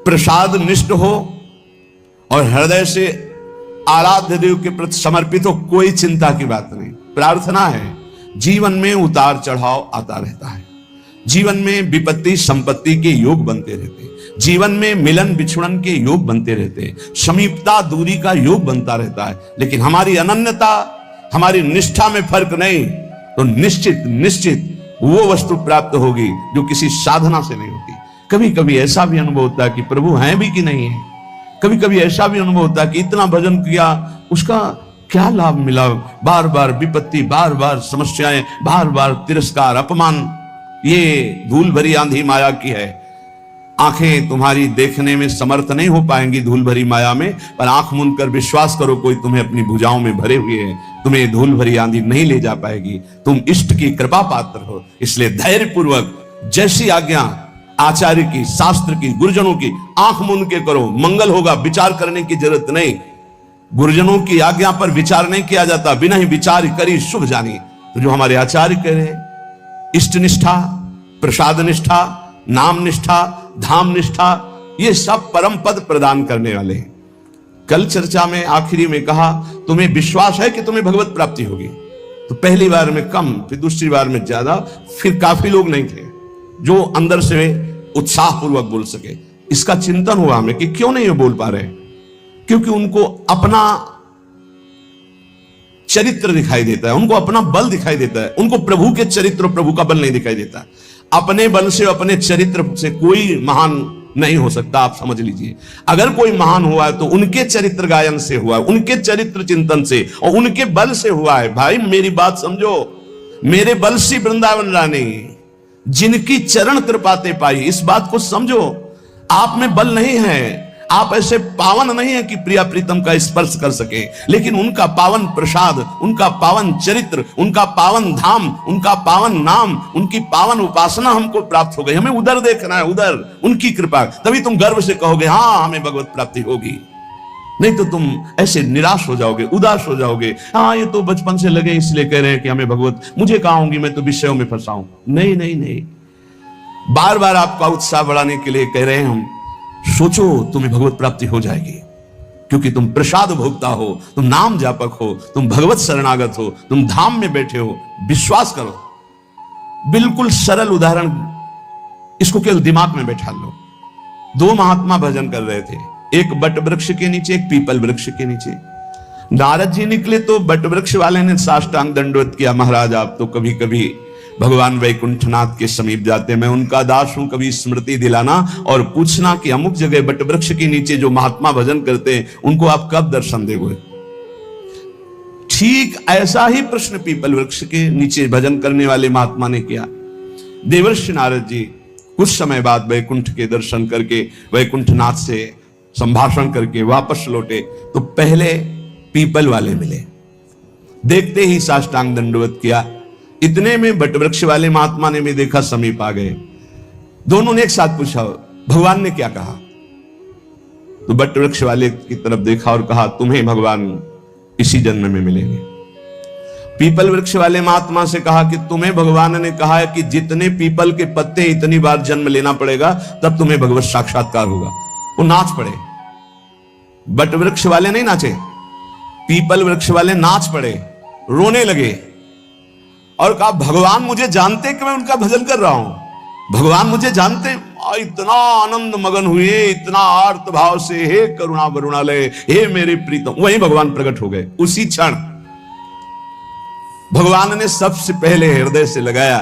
प्रसाद निष्ठ हो और हृदय से आराध्य देव के प्रति समर्पित हो, कोई चिंता की बात नहीं। प्रार्थना है, जीवन में उतार चढ़ाव आता रहता है, जीवन में विपत्ति संपत्ति के योग बनते रहते, जीवन में मिलन बिछुड़न के योग बनते रहते, समीपता दूरी का योग बनता रहता है। लेकिन हमारी अनन्यता, हमारी निष्ठा में फर्क नहीं, तो निश्चित निश्चित वो वस्तु प्राप्त होगी जो किसी साधना से नहीं होती। कभी कभी ऐसा भी अनुभव होता है कि प्रभु हैं भी कि नहीं है। कभी कभी ऐसा भी अनुभव होता है कि इतना भजन किया, उसका क्या लाभ मिला? बार बार विपत्ति, बार बार समस्याएं, बार बार तिरस्कार, अपमान। ये धूल भरी आंधी माया की है। आंखें तुम्हारी देखने में समर्थ नहीं हो पाएंगी धूल भरी माया में, पर आंख मूंद कर विश्वास करो, कोई तुम्हें अपनी भुजाओं में भरे हुए है, तुम्हें धूल भरी आंधी नहीं ले जा पाएगी। तुम इष्ट की कृपा पात्र हो, इसलिए धैर्य पूर्वक जैसी आज्ञा आचार्य की, शास्त्र की, गुरुजनों की, आंख मूंद के करो, मंगल होगा। विचार करने की जरूरत नहीं। गुरुजनों की आज्ञा पर विचार नहीं किया जाता, बिना ही विचार करी शुभ जानी। तो जो हमारे आचार्य कह रहे, इष्ट निष्ठा, प्रसाद निष्ठा, नाम निष्ठा, धाम निष्ठा, ये सब परम पद प्रदान करने वाले हैं। कल चर्चा में आखिरी में कहा, तुम्हें विश्वास है कि तुम्हें भगवत प्राप्ति होगी? तो पहली बार में कम, फिर दूसरी बार में ज्यादा, फिर काफी लोग नहीं थे जो अंदर से उत्साह पूर्वक बोल सके। इसका चिंतन हुआ हमें कि क्यों नहीं बोल पा रहे, क्योंकि उनको अपना चरित्र दिखाई देता है, उनको अपना बल दिखाई देता है, उनको प्रभु के चरित्र, प्रभु का बल नहीं दिखाई देता। अपने बल से, अपने चरित्र से कोई महान नहीं हो सकता। आप समझ लीजिए, अगर कोई महान हुआ है तो उनके चरित्र गायन से हुआ है, उनके चरित्र चिंतन से और उनके बल से हुआ है। भाई मेरी बात समझो, मेरे बल से वृंदावन रानी, जिनकी चरण कृपाते पाई, इस बात को समझो। आप में बल नहीं है, आप ऐसे पावन नहीं है कि प्रिया प्रीतम का स्पर्श कर सके, लेकिन उनका पावन प्रसाद, उनका पावन चरित्र, उनका पावन धाम, उनका पावन नाम, उनकी पावन उपासना हमको प्राप्त हो गई। हमें उधर देखना है, उधर उनकी कृपा, तभी तुम गर्व से कहोगे हाँ हमें भगवत प्राप्ति होगी। नहीं तो तुम ऐसे निराश हो जाओगे, उदास हो जाओगे। हाँ ये तो बचपन से लगे इसलिए कह रहे हैं कि हमें भगवत, मुझे कहाँ होंगी, मैं तो विषयों में फंसा हूं। नहीं नहीं नहीं, बार बार आपका उत्साह बढ़ाने के लिए कह रहे हैं हम। सोचो तुम्हें भगवत प्राप्ति हो जाएगी, क्योंकि तुम प्रसाद भोक्ता हो, तुम नाम जापक हो, तुम भगवत शरणागत हो, तुम धाम में बैठे हो। विश्वास करो, बिल्कुल सरल उदाहरण, इसको केवल दिमाग में बैठा लो। दो महात्मा भजन कर रहे थे, एक बट वृक्ष के नीचे, एक पीपल वृक्ष के नीचे। नारद जी निकले तो बट वृक्ष वाले ने साष्टांग दंडवत किया, महाराज आप तो कभी कभी भगवान वैकुंठनाथ के समीप जाते, मैं उनका दास हूं, कभी स्मृति दिलाना और पूछना कि अमुक जगह बट वृक्ष के नीचे जो महात्मा भजन करते हैं उनको आप कब दर्शन दोगे। ठीक ऐसा ही प्रश्न पीपल वृक्ष के नीचे भजन करने वाले महात्मा ने किया। देवर्षि नारद जी कुछ समय बाद वैकुंठ के दर्शन करके, वैकुंठनाथ से संभाषण करके वापस लौटे तो पहले पीपल वाले मिले। देखते ही साष्टांग दंडवत किया। इतने में बटवृक्ष वाले महात्मा ने भी देखा, समीप आ गए। दोनों ने एक साथ पूछा भगवान ने क्या कहा? तो बटवृक्ष वाले की तरफ देखा और कहा तुम्हें भगवान इसी जन्म में मिलेंगे। पीपल वृक्ष वाले महात्मा से कहा कि तुम्हें भगवान ने कहा है कि जितने पीपल के पत्ते इतनी बार जन्म लेना पड़ेगा तब तुम्हें भगवत साक्षात्कार होगा। वो नाच पड़े। बट वृक्ष वाले नहीं नाचे, पीपल वृक्ष वाले नाच पड़े, रोने लगे और कहा भगवान मुझे जानते कि मैं उनका भजन कर रहा हूं, भगवान मुझे जानते। इतना आनंद मगन हुए, इतना आर्त भाव से, हे करुणा वरुणालय, हे मेरे प्रीतम। वहीं भगवान प्रकट हो गए। उसी क्षण भगवान ने सबसे पहले हृदय से लगाया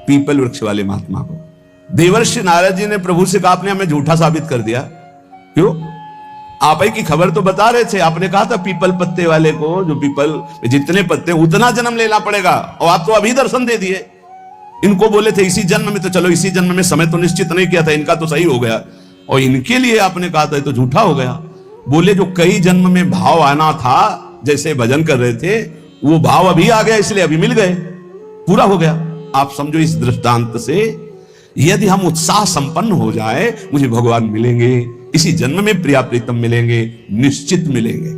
पीपल वृक्ष वाले महात्मा को। देवर्षि नारद जी ने प्रभु से कहा आपने हमें झूठा साबित कर दिया। क्यों? आप ही की खबर तो बता रहे थे, आपने कहा था पीपल पत्ते वाले को, जो पीपल जितने पत्ते उतना जन्म लेना पड़ेगा, और आप तो अभी दर्शन दे दिए। इनको बोले थे इसी जन्म में, तो चलो इसी जन्म में, समय तो निश्चित नहीं किया था, इनका तो सही हो गया, और इनके लिए आपने कहा था तो झूठा हो गया। बोले जो कई जन्म में भाव आना था, जैसे भजन कर रहे थे, वो भाव अभी आ गया, इसलिए अभी मिल गए, पूरा हो गया। आप समझो इस दृष्टांत से यदि हम उत्साह संपन्न हो जाए, मुझे भगवान मिलेंगे, इसी जन्म में प्रिया प्रीतम मिलेंगे, निश्चित मिलेंगे।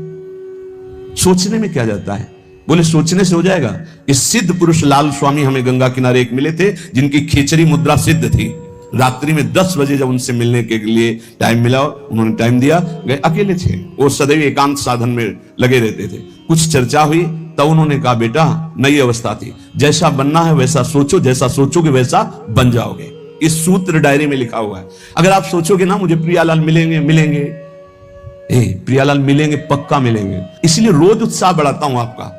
सोचने में क्या जाता है? बोले सोचने से हो जाएगा। इस सिद्ध पुरुष लाल स्वामी हमें गंगा किनारे एक मिले थे, जिनकी खेचरी मुद्रा सिद्ध थी। रात्रि में 10 बजे जब उनसे मिलने के लिए टाइम मिला, उन्होंने टाइम दिया, गए। अकेले थे वो, सदैव एकांत साधन में लगे रहते थे। कुछ चर्चा हुई तब उन्होंने कहा, बेटा नई अवस्था थी, जैसा बनना है वैसा सोचो, जैसा सोचोगे वैसा बन जाओगे। इस सूत्र डायरी में लिखा हुआ है। अगर आप सोचोगे ना मुझे प्रियालाल मिलेंगे, प्रियालाल मिलेंगे, पक्का मिलेंगे। इसलिए रोज उत्साह बढ़ाता हूं आपका।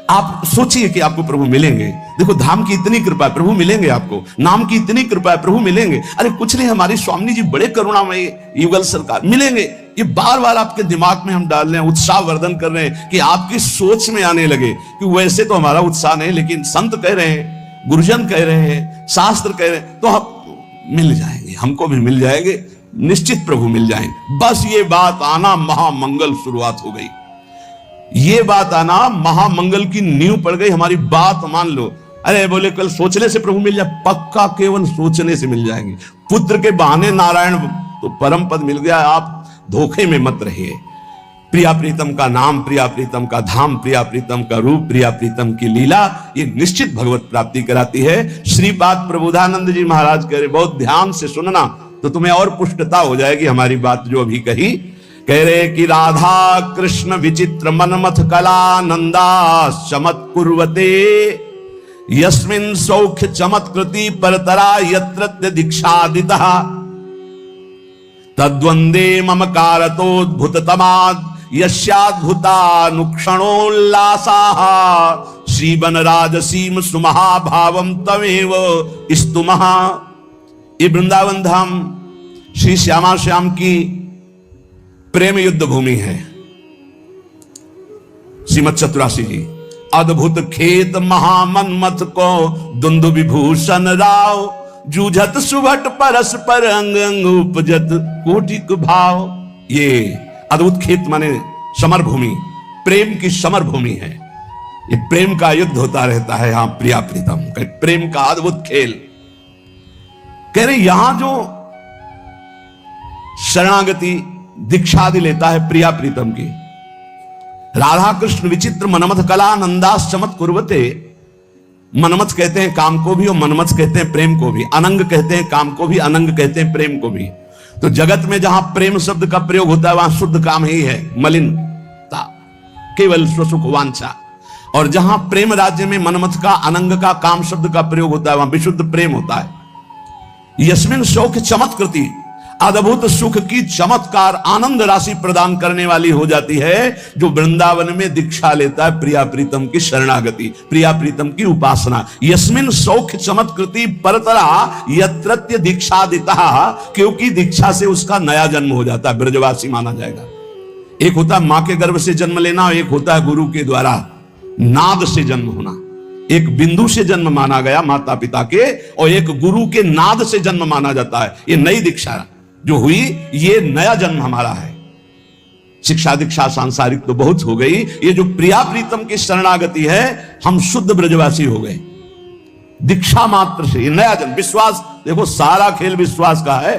आप सोचिए कि आपको प्रभु मिलेंगे। देखो धाम की इतनी कृपा है, प्रभु मिलेंगे आपको। नाम की इतनी कृपा है, प्रभु मिलेंगे। अरे कुछ नहीं, हमारी स्वामी जी बड़े करुणामयी युगल सरकार, मिलेंगे। ये बार बार आपके दिमाग में हम डाल रहे हैं, उत्साह वर्धन कर रहे हैं कि आपकी सोच में आने लगे कि वैसे तो हमारा उत्साह नहीं, लेकिन संत कह रहे हैं, गुरुजन कह रहे हैं, शास्त्र कह रहे हैं, तो हम मिल जाएंगे, हमको भी मिल जाएंगे, निश्चित प्रभु मिल जाएंगे। बस ये बात आना महामंगल शुरुआत हो गई। ये बात आना महामंगल की नींव पड़ गई। हमारी बात मान लो। अरे बोले कल सोचने से प्रभु मिल जाए, पक्का केवल सोचने से मिल जाएंगे। पुत्र के बहाने नारायण तो परम पद मिल गया। आप धोखे में मत रहिए। प्रिया प्रीतम का नाम, प्रिया प्रीतम का धाम, प्रिया प्रीतम का रूप, प्रिया प्रीतम की लीला, ये निश्चित भगवत प्राप्ति कराती है। श्रीपाद प्रबोधानंद जी महाराज कह रहे, बहुत ध्यान से सुनना तो तुम्हें और पुष्टता हो जाएगी हमारी बात जो अभी कही। कह रहे कि राधा कृष्ण विचित्र मनमथ कला नंदा चमत कुर्वते यस्मिन् सौख्य चमत्कृति परतरा यत्र दीक्षादितः तद्वंदे मम कारतोद्भुत तमाद यस्याद्भुतानुक्षणोल्लासाः श्रीवन राजसीम सुमहाभावम तमेव स्तुमः। ये वृंदावन धाम श्री श्यामा श्याम की प्रेम युद्ध भूमि है। श्रीमद चतुरासी जी, अद्भुत खेत महामन्मथ को दुंदु विभूषण राव जूझत सुभट परस्पर अंग अंग उपजत कोटिक भाव। ये अद्भुत खेत माने समर भूमि, प्रेम की समर भूमि है। ये प्रेम का युद्ध होता रहता है यहां। प्रिया प्रीतम प्रेम का अद्भुत खेल। कह रहे यहां जो शरणागति दीक्षादि लेता है प्रिया प्रीतम की, राधा कृष्ण विचित्र मनमथ कला नंदास चमत कुर्वते। मनमथ कहते हैं काम को भी और मनमथ कहते हैं प्रेम को भी। अनंग कहते हैं काम को भी, अनंग कहते हैं प्रेम को भी। तो जगत में जहां प्रेम शब्द का प्रयोग होता है वहां शुद्ध काम ही है, मलिनता, केवल स्वसुख वांछा। और जहां प्रेम राज्य में मनमथ का, अनंग का, काम शब्द का प्रयोग होता है वहां विशुद्ध प्रेम होता है। यस्मिन शौक चमत्कृति, अद्भुत सुख की चमत्कार आनंद राशि प्रदान करने वाली हो जाती है जो वृंदावन में दीक्षा लेता है प्रिया प्रीतम की शरणागति, प्रिया प्रीतम की उपासना। यस्मिन सौख्य चमत्कृति परतरा यत्रत्य दीक्षादिता, क्योंकि दीक्षा से उसका नया जन्म हो जाता है, ब्रजवासी माना जाएगा। एक होता है मां के गर्भ से जन्म लेना, एक होता है गुरु के द्वारा नाद से जन्म होना। एक बिंदु से जन्म माना गया माता पिता के, और एक गुरु के नाद से जन्म माना जाता है। ये नई दीक्षा जो हुई, ये नया जन्म हमारा है। शिक्षा दीक्षा सांसारिक तो बहुत हो गई, ये जो प्रिया प्रीतम की शरणागति है, हम शुद्ध ब्रजवासी हो गए दीक्षा मात्र से। ये नया जन्म, विश्वास, देखो सारा खेल विश्वास का है।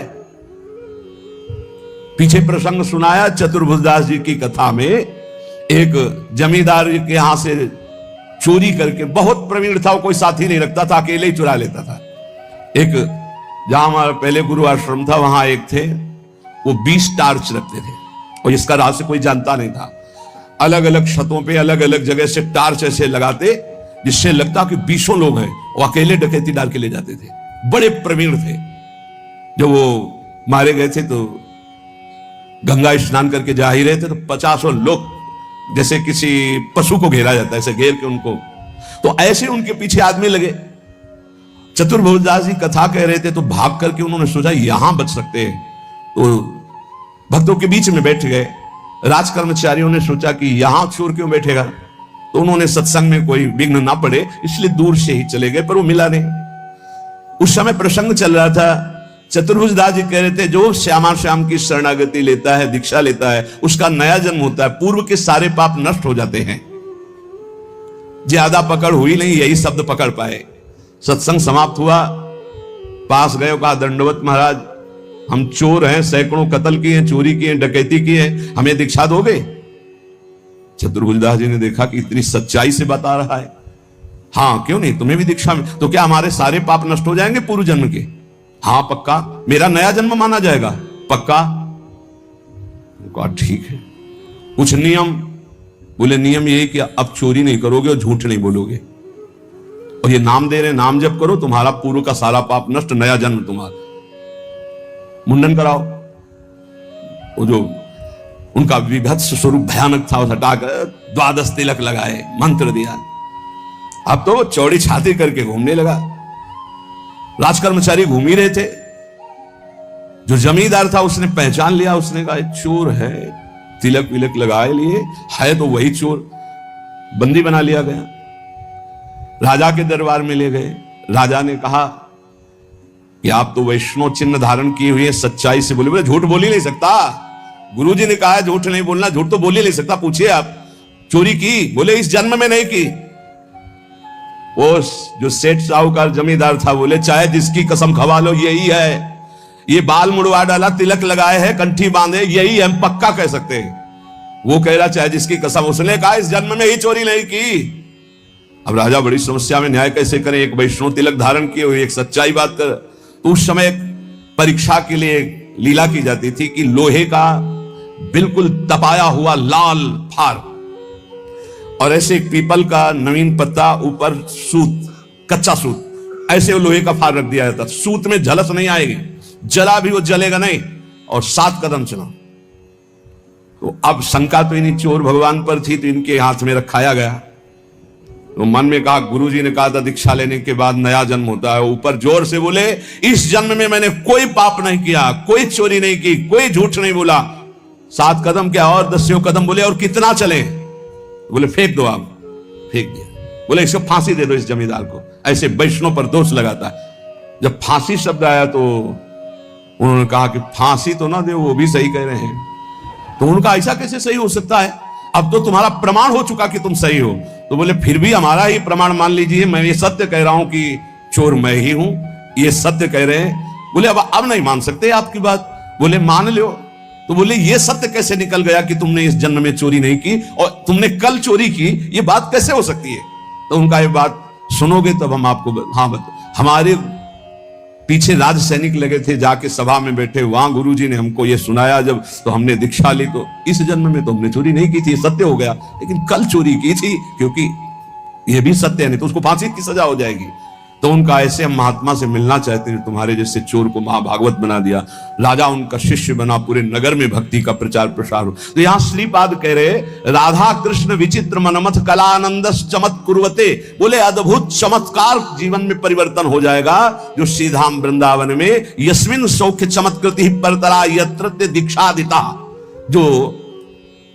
पीछे प्रसंग सुनाया चतुर्भुजदास जी की कथा में, एक जमींदार के यहां से चोरी करके, बहुत प्रवीण था, कोई साथी नहीं रखता था, अकेले ही चुरा लेता था। एक जहां हमारा पहले गुरु आश्रम था वहां एक थे, वो 20 टार्च रखते थे और इसका रहस्य कोई जानता नहीं था। अलग अलग छतों पे अलग अलग जगह से टार्च ऐसे लगाते जिससे लगता कि 20 लोग हैं, वो अकेले डकैती डाल के ले जाते थे। बड़े प्रवीण थे। जब वो मारे गए थे तो गंगा स्नान करके जा ही रहे थे तो 50 लोग, जैसे किसी पशु को घेरा जाता है ऐसे घेर के उनको, तो ऐसे उनके पीछे आदमी लगे। चतुर्भुजदास जी कथा कह रहे थे तो भाग करके उन्होंने सोचा यहां बच सकते हैं, तो भक्तों के बीच में बैठ गए। राज कर्मचारियों ने सोचा कि यहां चोर क्यों बैठेगा, तो उन्होंने सत्संग में कोई विघ्न ना पड़े इसलिए दूर से ही चले गए, पर वो मिला नहीं। उस समय प्रसंग चल रहा था। चतुर्भुजदास जी कह रहे थे जो श्यामा श्याम की शरणागति लेता है, दीक्षा लेता है, उसका नया जन्म होता है, पूर्व के सारे पाप नष्ट हो जाते हैं। ज्यादा पकड़ हुई नहीं, यही शब्द पकड़ पाए। सत्संग समाप्त हुआ, पास गए, कहा दंडवत महाराज, हम चोर हैं, सैकड़ों कत्ल किए, चोरी किए, डकैती की है, हमें दीक्षा दोगे? चतुर्भुजदास जी ने देखा कि इतनी सच्चाई से बता रहा है, हाँ क्यों नहीं, तुम्हें भी दीक्षा में। तो क्या हमारे सारे पाप नष्ट हो जाएंगे पूर्व जन्म के? हाँ पक्का, मेरा नया जन्म माना जाएगा, पक्का? कहा ठीक है। कुछ नियम? बोले नियम यही कि अब चोरी नहीं करोगे और झूठ नहीं बोलोगे, और ये नाम दे रहे, नाम जप करो, तुम्हारा पूर्व का सारा पाप नष्ट, नया जन्म तुम्हारा। मुंडन कराओ। वो जो उनका विभत्स स्वरूप भयानक था, उस हटाकर 12 तिलक लगाए, मंत्र दिया। अब तो चौड़ी छाती करके घूमने लगा। राजकर्मचारी घूम ही रहे थे। जो जमींदार था उसने पहचान लिया, उसने कहा चोर है, तिलक विलक लगाए लिए है तो वही चोर। बंदी बना लिया गया, राजा के दरबार में ले गए। राजा ने कहा कि आप तो वैष्णव चिन्ह धारण किए हुए, सच्चाई से बोले। बोले झूठ बोल ही नहीं सकता, गुरुजी ने कहा है झूठ नहीं बोलना, झूठ तो बोल ही नहीं सकता। पूछिए आप, चोरी की? बोले इस जन्म में नहीं की। वो जो सेठ साहूकार जमींदार था, बोले चाहे जिसकी कसम खवा लो यही है, ये बाल मुड़वा डाला, तिलक लगाए है, कंठी बांधे, यही हम पक्का कह सकते हैं। वो कह रहा चाहे जिसकी कसम, उसने कहा इस जन्म में ही चोरी नहीं की। अब राजा बड़ी समस्या में, न्याय कैसे करें? एक वैष्णव तिलक धारण किए हुए, एक सच्चाई बात कर। तो उस समय परीक्षा के लिए लीला की जाती थी कि लोहे का बिल्कुल तपाया हुआ लाल फार और ऐसे एक पीपल का नवीन पत्ता, ऊपर सूत, कच्चा सूत, ऐसे वो लोहे का फार रख दिया जाता। सूत में झलस नहीं आएगी, जला भी वो जलेगा नहीं, और 7 कदम चला। तो अब शंका तो इन्हीं चोर भगवान पर थी, तो इनके हाथ में रखाया गया। तो मन में कहा, गुरुजी ने कहा था दीक्षा लेने के बाद नया जन्म होता है। ऊपर जोर से बोले इस जन्म में मैंने कोई पाप नहीं किया, कोई चोरी नहीं की, कोई झूठ नहीं बोला। 7 कदम क्या और 10 कदम बोले, और कितना चले? बोले फेंक दो। आप फेंक दिया। बोले इसको फांसी दे दो, इस जमींदार को, ऐसे वैष्णव पर दोष लगाता है। जब फांसी शब्द आया तो उन्होंने कहा कि फांसी तो ना दे, वो भी सही कह रहे हैं। तो उनका ऐसा कैसे सही हो सकता है? अब तो तुम्हारा प्रमाण हो चुका कि तुम सही हो। तो बोले फिर भी हमारा ही प्रमाण मान लीजिए, मैं ये सत्य कह रहा हूं कि चोर मैं ही हूं, ये सत्य कह रहे हैं। बोले अब नहीं मान सकते आपकी बात। बोले मान लो। तो बोले ये सत्य कैसे निकल गया कि तुमने इस जन्म में चोरी नहीं की और तुमने कल चोरी की, ये बात कैसे हो सकती है? तो उनका ये बात सुनोगे तब हम आपको, हाँ हमारे पीछे राज सैनिक लगे थे, जाके सभा में बैठे, वहां गुरुजी ने हमको ये सुनाया जब, तो हमने दीक्षा ली। तो इस जन्म में तो हमने चोरी नहीं की थी, सत्य हो गया, लेकिन कल चोरी की थी, क्योंकि ये भी सत्य है, नहीं तो उसको फांसी की सजा हो जाएगी। तो उनका ऐसे हम महात्मा से मिलना चाहते हैं, तुम्हारे जैसे चोर को महाभागवत बना दिया। राजा उनका शिष्य बना, पूरे नगर में भक्ति का प्रचार प्रसार हो। तो यहां श्रीपाद कह रहे, राधा कृष्ण विचित्र मनमथ कलानंद चमत कुर्वते। बोले अद्भुत चमत्कार जीवन में परिवर्तन हो जाएगा जो श्रीधाम वृंदावन में यस्मिन सौख्य चमत्कृति परतरा यत्र दीक्षादिता। जो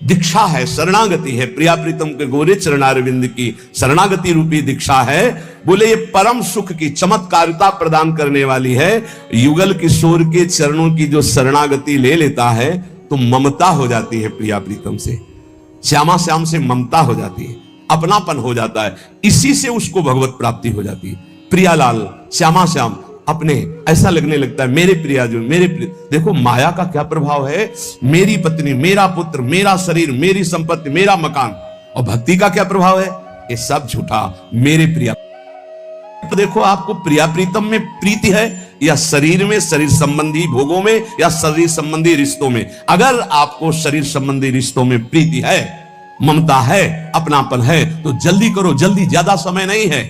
दीक्षा है, शरणागति है, प्रिया प्रीतम के गोरे चरणारविंद की शरणागति रूपी दीक्षा है। बोले ये परम सुख की चमत्कारिता प्रदान करने वाली है। युगल किशोर के चरणों की जो शरणागति ले लेता है तो ममता हो जाती है प्रिया प्रीतम से, श्यामा श्याम से ममता हो जाती है, अपनापन हो जाता है। इसी से उसको भगवत प्राप्ति हो जाती है। प्रियालाल, श्यामा श्याम अपने ऐसा लगने लगता है, मेरे प्रिया जो मेरे प्रिय। देखो माया का क्या प्रभाव है, मेरी पत्नी, मेरा पुत्र, मेरा शरीर, मेरी संपत्ति, मेरा मकान। और भक्ति का क्या प्रभाव है, ये सब झूठा, मेरे प्रिया। तो देखो आपको प्रिया प्रीतम में प्रीति है या शरीर में, शरीर संबंधी भोगों में, या शरीर संबंधी रिश्तों में। अगर आपको शरीर संबंधी रिश्तों में प्रीति है, ममता है, अपनापन है, तो जल्दी करो, जल्दी, ज्यादा समय नहीं है।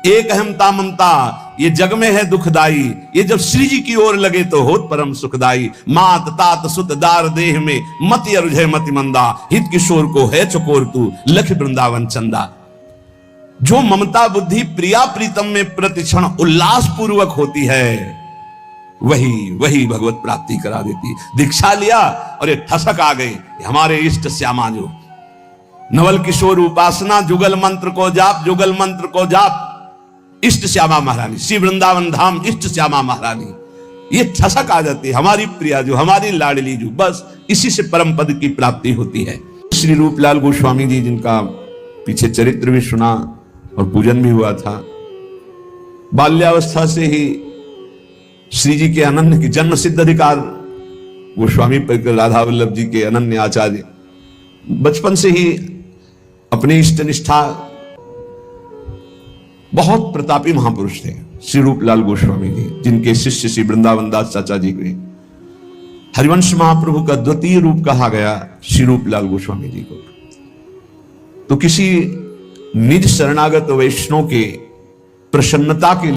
एक अहमता ममता ये जग में है दुखदाई, ये जब श्री जी की ओर लगे तो होत परम सुखदाई। मात तात सुत दार देह में मति अरुझे मति मंदा, हित किशोर को है चकोर तू लख वृंदावन चंदा। जो ममता बुद्धि प्रिया प्रीतम में प्रतिक्षण उल्लास पूर्वक होती है, वही भगवत प्राप्ति करा देती। दीक्षा लिया और ये ठसक आ गई, हमारे इष्ट श्यामा जो नवल किशोर उपासना, जुगल मंत्र को जाप, जुगल मंत्र को जाप, इष्ट श्यामा महारानी, श्री वृंदावन धाम इष्ट श्यामा महारानी। ये ठसक आ जाती है, हमारी प्रिया जो, हमारी लाडली जो, बस इसी से परम पद की प्राप्ति होती है। श्री रूपलाल गोस्वामी जी, जिनका पीछे चरित्र भी सुना और पूजन भी हुआ था, बाल्यावस्था से ही श्री जी के अनन्य की जन्म सिद्ध अधिकार गोस्वामी राधा वल्लभ जी के अनन्य आचार्य, बचपन से ही अपनी इष्ट निष्ठा, बहुत प्रतापी महापुरुष थे। श्री रूपलाल गोस्वामी जी, जिनके शिष्य श्री वृंदावन दास चाचा जी हुए। हरिवंश महाप्रभु का द्वितीय रूप कहा गया श्री रूपलाल गोस्वामी जी को। तो किसी निज शरणागत वैष्णव के प्रसन्नता के